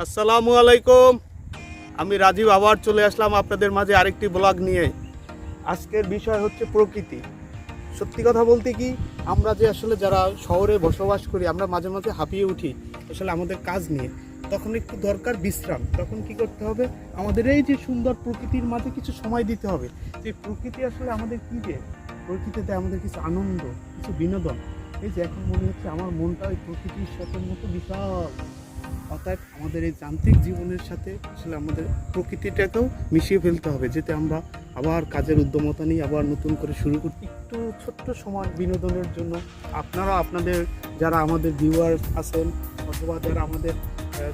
আসসালামু আলাইকুম। আমি রাজীব আবার চলে আসলাম আপনাদের মাঝে আরেকটি ব্লগ নিয়ে। আজকের বিষয় হচ্ছে প্রকৃতি। সত্যি কথা বলতে কি, আমরা যে আসলে যারা শহরে বসবাস করি, আমরা মাঝে মাঝে হাঁপিয়ে উঠি আসলে আমাদের কাজ নিয়ে। তখন একটু দরকার বিশ্রাম। তখন কি করতে হবে? আমাদের এই যে সুন্দর প্রকৃতির মাঝে কিছু সময় দিতে হবে। যে প্রকৃতি আসলে আমাদের কী যে প্রকৃতিতে আমাদের কিছু আনন্দ, কিছু বিনোদন। এই যে এখন মনে হচ্ছে আমার মনটা ওই প্রকৃতির সাথে মতো বিশাল। অর্থাৎ আমাদের এই যান্ত্রিক জীবনের সাথে আসলে আমাদের প্রকৃতিটাকেও মিশিয়ে ফেলতে হবে, যাতে আমরা আবার কাজের উদ্যমতা নিয়ে আবার নতুন করে শুরু করতে একটু ছোট্ট সময় বিনোদনের জন্য আপনারা আপনাদের যারা আমাদের ভিউয়ার্স আছেন অথবা যারা আমাদের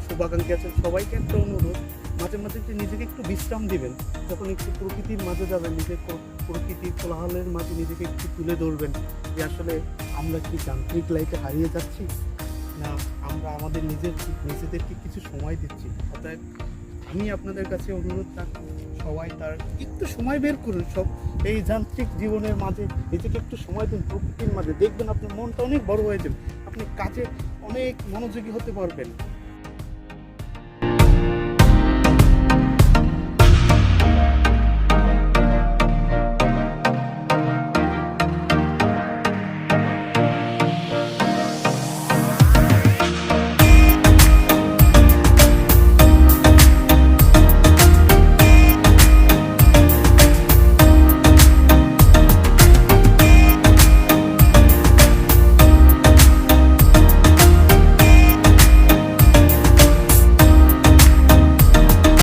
শুভাকাঙ্ক্ষী আছেন সবাইকে একটা অনুরোধ, মাঝে মাঝে যে নিজেকে একটু বিশ্রাম দিবেন। যখন একটু প্রকৃতির মাঝে যাবেন, নিজের প্রকৃতির কোলাহলের মাঝে নিজেকে একটু তুলে ধরবেন যে আসলে আমরা কি যান্ত্রিক লাইফে হারিয়ে যাচ্ছি, না আমরা আমাদের নিজেদেরকে কিছু সময় দিচ্ছি। অর্থাৎ আমি আপনাদের কাছে অনুরোধ রাখবো, সবাই তার একটু সময় বের করুন। সব এই যান্ত্রিক জীবনের মাঝে নিজেকে একটু সময় দিন প্রকৃতির মাঝে, দেখবেন আপনার মনটা অনেক বড় হয়ে যাবে, আপনি কাজে অনেক মনোযোগী হতে পারবেন।